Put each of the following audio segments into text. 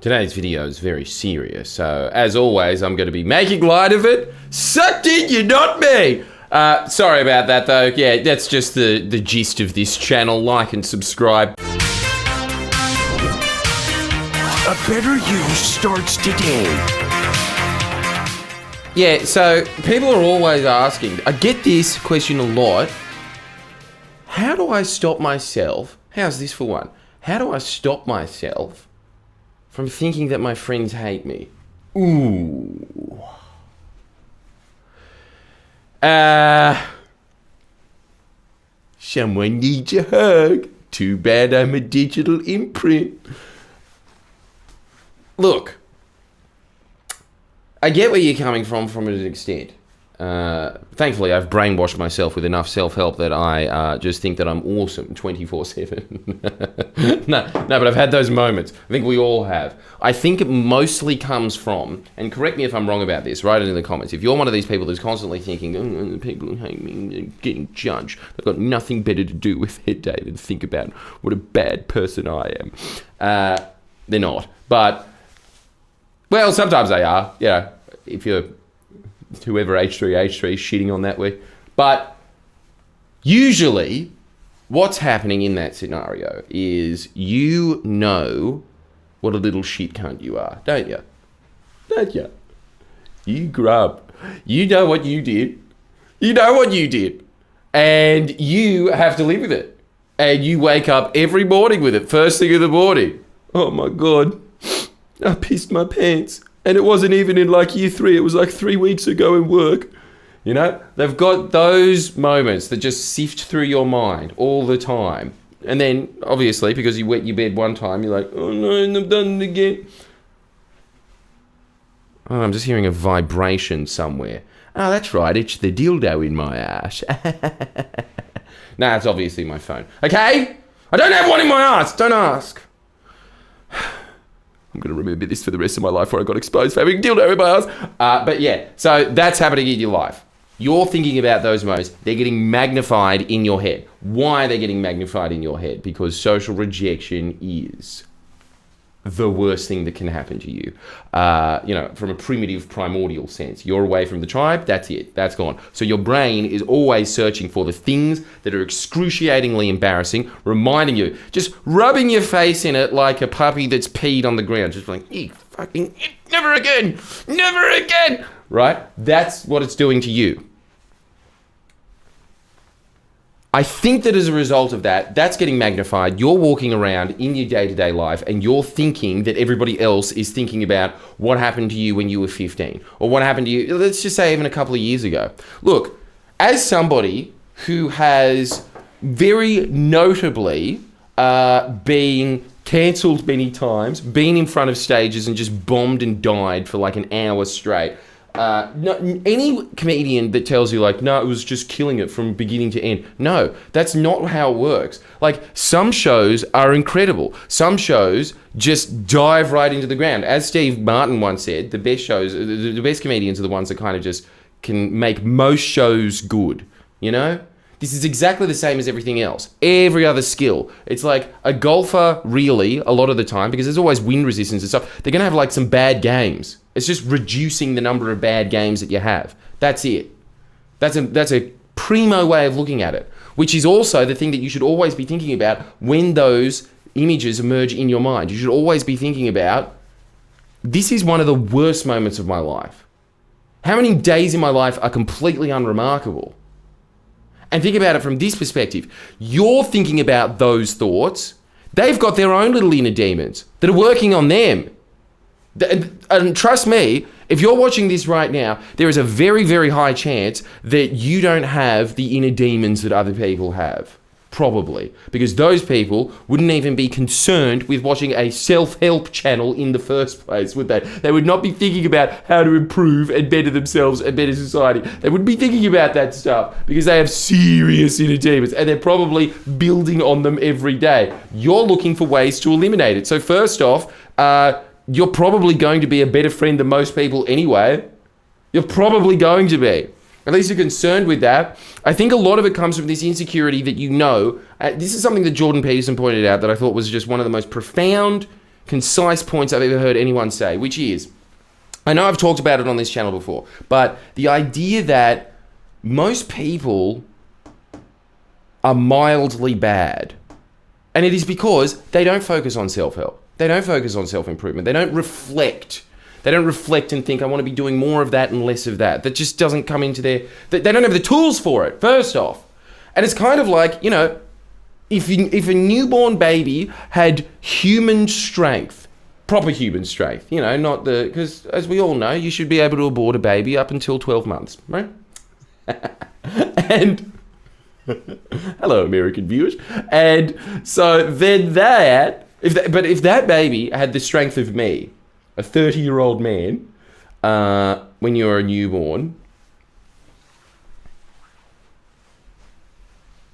Today's video is very serious, so as always, I'm going to be making light of it. Sucked in, you're not me! Sorry about that though. Yeah, that's just the gist of this channel. Like and subscribe. A better you starts today. Yeah, so people are always asking, I get this question a lot. How do I stop myself? How's this for one? How do I stop myself from thinking that my friends hate me? Ooh. Someone needs a hug. Too bad I'm a digital imprint. Look, I get where you're coming from an extent. Thankfully, I've brainwashed myself with enough self-help that I just think that I'm awesome 24/7. No, but I've had those moments. I think we all have. I think it mostly comes from, and correct me if I'm wrong about this, write it in the comments. If you're one of these people who's constantly thinking, oh, people hate me, getting judged, they've got nothing better to do with their day than think about what a bad person I am. They're not. But, well, sometimes they are. Yeah, if you're whoever H3 is shitting on that way. But usually what's happening in that scenario is you know what a little shit cunt you are, don't you? Don't you? You grub. You know what you did. You know what you did. And you have to live with it. And you wake up every morning with it, first thing in the morning. Oh my God, I pissed my pants. And it wasn't even in like year 3, it was like 3 weeks ago in work. You know, they've got those moments that just sift through your mind all the time. And then, obviously, because you wet your bed one time, you're like, oh no, I've done it again. Oh, I'm just hearing a vibration somewhere. Oh, that's right, it's the dildo in my ass. Nah, it's obviously my phone. Okay? I don't have one in my ass, don't ask. I'm going to remember this for the rest of my life where I got exposed for having a dildo in my ass. But yeah, so that's happening in your life. You're thinking about those moments. They're getting magnified in your head. Why are they getting magnified in your head? Because social rejection is the worst thing that can happen to you. You know, from a primitive, primordial sense. You're away from the tribe, that's it. That's gone. So your brain is always searching for the things that are excruciatingly embarrassing, reminding you, just rubbing your face in it like a puppy that's peed on the ground. Just like, you fucking, never again, never again. Right? That's what it's doing to you. I think that as a result of that, that's getting magnified. You're walking around in your day-to-day life and you're thinking that everybody else is thinking about what happened to you when you were 15 or what happened to you, let's just say even a couple of years ago. Look, as somebody who has very notably been cancelled many times, been in front of stages and just bombed and died for like an hour straight, any comedian that tells you like, no, it was just killing it from beginning to end. No, that's not how it works. Like, some shows are incredible. Some shows just dive right into the ground. As Steve Martin once said, the best shows, the best comedians are the ones that kind of just can make most shows good, you know? This is exactly the same as everything else. Every other skill. It's like a golfer, really, a lot of the time, because there's always wind resistance and stuff, they're going to have like some bad games. It's just reducing the number of bad games that you have. That's it. That's a primo way of looking at it, which is also the thing that you should always be thinking about when those images emerge in your mind. You should always be thinking about, this is one of the worst moments of my life. How many days in my life are completely unremarkable? And think about it from this perspective. You're thinking about those thoughts. They've got their own little inner demons that are working on them. And trust me, if you're watching this right now, there is a very, very high chance that you don't have the inner demons that other people have. Probably. Because those people wouldn't even be concerned with watching a self-help channel in the first place, would they? They would not be thinking about how to improve and better themselves and better society. They wouldn't be thinking about that stuff because they have serious inner demons and they're probably building on them every day. You're looking for ways to eliminate it. So first off, you're probably going to be a better friend than most people anyway. You're probably going to be. At least you're concerned with that. I think a lot of it comes from this insecurity that you know. This is something that Jordan Peterson pointed out that I thought was just one of the most profound concise points I've ever heard anyone say, which is, I know I've talked about it on this channel before, but the idea that most people are mildly bad. And it is because they don't focus on self-help. They don't focus on self-improvement. They don't reflect. They don't reflect and think, I want to be doing more of that and less of that. That just doesn't come into their... They don't have the tools for it, first off. And it's kind of like, you know, if a newborn baby had human strength, proper human strength, you know, not the... Because as we all know, you should be able to abort a baby up until 12 months, right? And... Hello, American viewers. And so then if that baby had the strength of me, a 30-year-old man, when you're a newborn,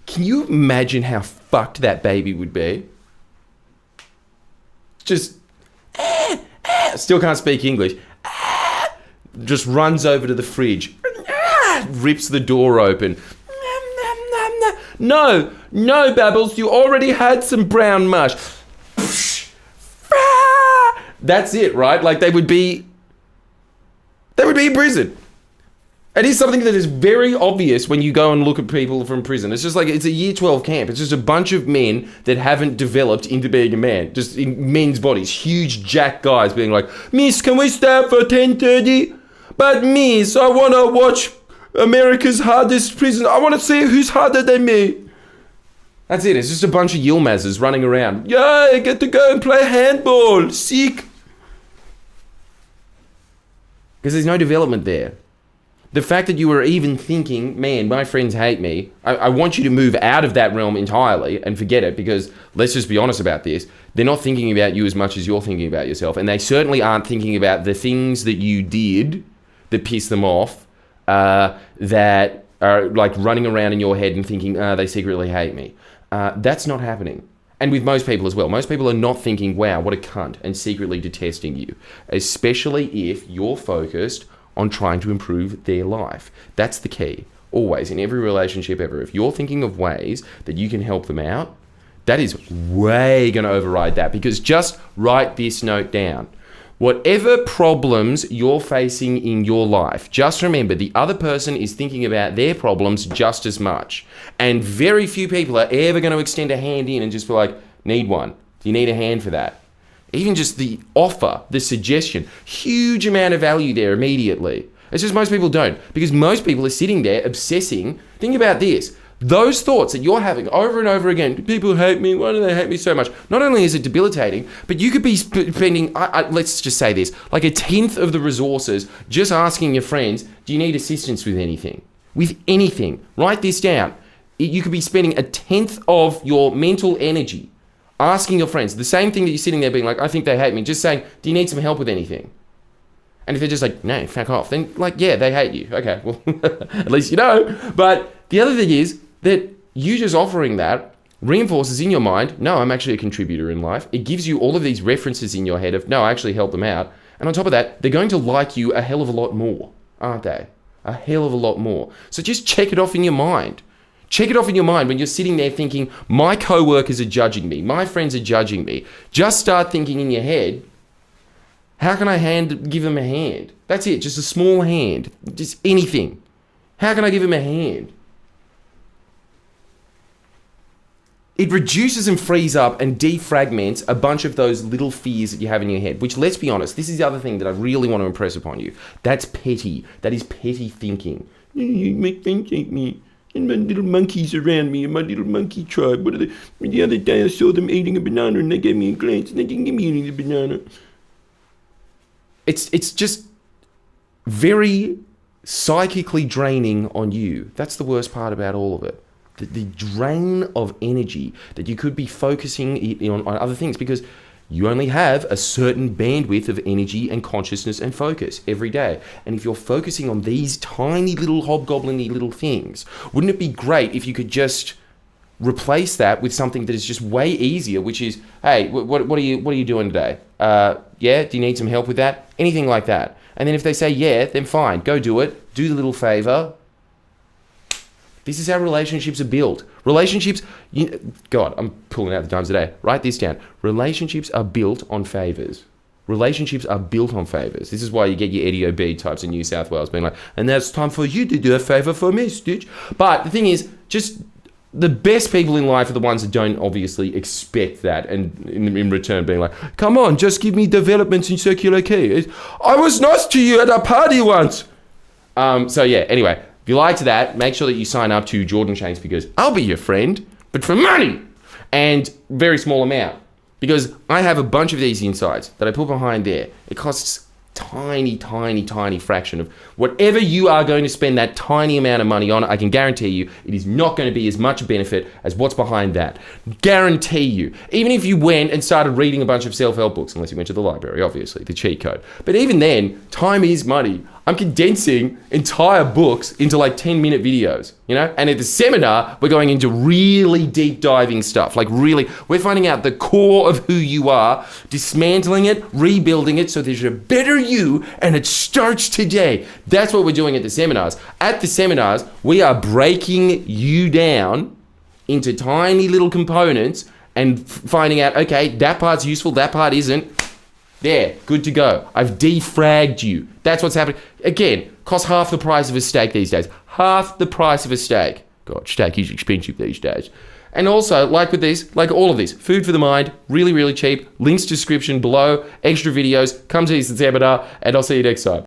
can you imagine how fucked that baby would be? Just, still can't speak English, just runs over to the fridge, rips the door open. No, Babbles, you already had some brown mush. That's it, right? Like they would be in prison. It is something that is very obvious when you go and look at people from prison. It's just like, it's a year 12 camp. It's just a bunch of men that haven't developed into being a man, just in men's bodies. Huge jack guys being like, Miss, can we stay up for 10:30? But Miss, I want to watch America's Hardest Prison. I want to see who's harder than me. That's it. It's just a bunch of Yilmazes running around. Yeah, I get to go and play handball. Sick. Because there's no development there. The fact that you were even thinking, man, my friends hate me, I want you to move out of that realm entirely and forget it, because let's just be honest about this. They're not thinking about you as much as you're thinking about yourself. And they certainly aren't thinking about the things that you did that piss them off, that are like running around in your head and thinking, they secretly hate me. That's not happening. And with most people as well. Most people are not thinking, wow, what a cunt, and secretly detesting you. Especially if you're focused on trying to improve their life. That's the key. Always, in every relationship ever. If you're thinking of ways that you can help them out, that is way going to override that. Because just write this note down. Whatever problems you're facing in your life, just remember the other person is thinking about their problems just as much. And very few people are ever going to extend a hand in and just be like, need one. Do you need a hand for that? Even just the offer, the suggestion, huge amount of value there immediately. It's just most people don't. Because most people are sitting there obsessing. Think about this. Those thoughts that you're having over and over again, people hate me, why do they hate me so much? Not only is it debilitating, but you could be spending, let's just say this, like 1/10 of the resources just asking your friends, do you need assistance with anything? With anything. Write this down. You could be spending 1/10 of your mental energy asking your friends, the same thing that you're sitting there being like, I think they hate me, just saying, do you need some help with anything? And if they're just like, no, fuck off, then like, yeah, they hate you. Okay, well, at least you know. But the other thing is that you just offering that reinforces in your mind, no, I'm actually a contributor in life. It gives you all of these references in your head of, no, I actually help them out. And on top of that, they're going to like you a hell of a lot more, aren't they? A hell of a lot more. So just check it off in your mind. Check it off in your mind when you're sitting there thinking, my co-workers are judging me, my friends are judging me. Just start thinking in your head, how can I give them a hand? That's it, just a small hand, just anything. How can I give them a hand? It reduces and frees up and defragments a bunch of those little fears that you have in your head, which, let's be honest, this is the other thing that I really want to impress upon you. That's petty. That is petty thinking. My friends hate me. And my little monkeys around me, and my little monkey tribe. What are they? The other day I saw them eating a banana, and they gave me a glance, and they didn't give me any of the banana. It's just very psychically draining on you. That's the worst part about all of it. The drain of energy that you could be focusing on other things, because you only have a certain bandwidth of energy and consciousness and focus every day. And if you're focusing on these tiny little hobgoblin-y little things, wouldn't it be great if you could just replace that with something that is just way easier, which is, hey, what are you doing today? Yeah, do you need some help with that? Anything like that. And then if they say yeah, then fine, go do it. Do the little favor. This is how relationships are built. Relationships, God, I'm pulling out the times today. Write this down. Relationships are built on favors. Relationships are built on favors. This is why you get your Eddie O.B. types in New South Wales being like, and now it's time for you to do a favor for me, Stitch. But the thing is, just the best people in life are the ones that don't obviously expect that, and in return being like, come on, just give me developments in circular key. I was nice to you at a party once. So yeah, anyway, if you liked that, make sure that you sign up to Jordan Shanks, because I'll be your friend, but for money and very small amount. Because I have a bunch of these insights that I put behind there. It costs tiny fraction of whatever you are going to spend that tiny amount of money on. I can guarantee you it is not going to be as much benefit as what's behind that. Guarantee you. Even if you went and started reading a bunch of self-help books, unless you went to the library, obviously, the cheat code. But even then, time is money. I'm condensing entire books into like 10-minute videos, And at the seminar, we're going into really deep diving stuff. Like really, we're finding out the core of who you are, dismantling it, rebuilding it so there's a better you, and it starts today. That's what we're doing at the seminars. At the seminars, we are breaking you down into tiny little components and finding out, okay, that part's useful, that part isn't. There, good to go. I've defragged you. That's what's happening. Again, costs half the price of a steak these days. Half the price of a steak. God, steak is expensive these days. And also, like with these, like all of this, food for the mind, really cheap. Links description below, extra videos. Come to the seminar, and I'll see you next time.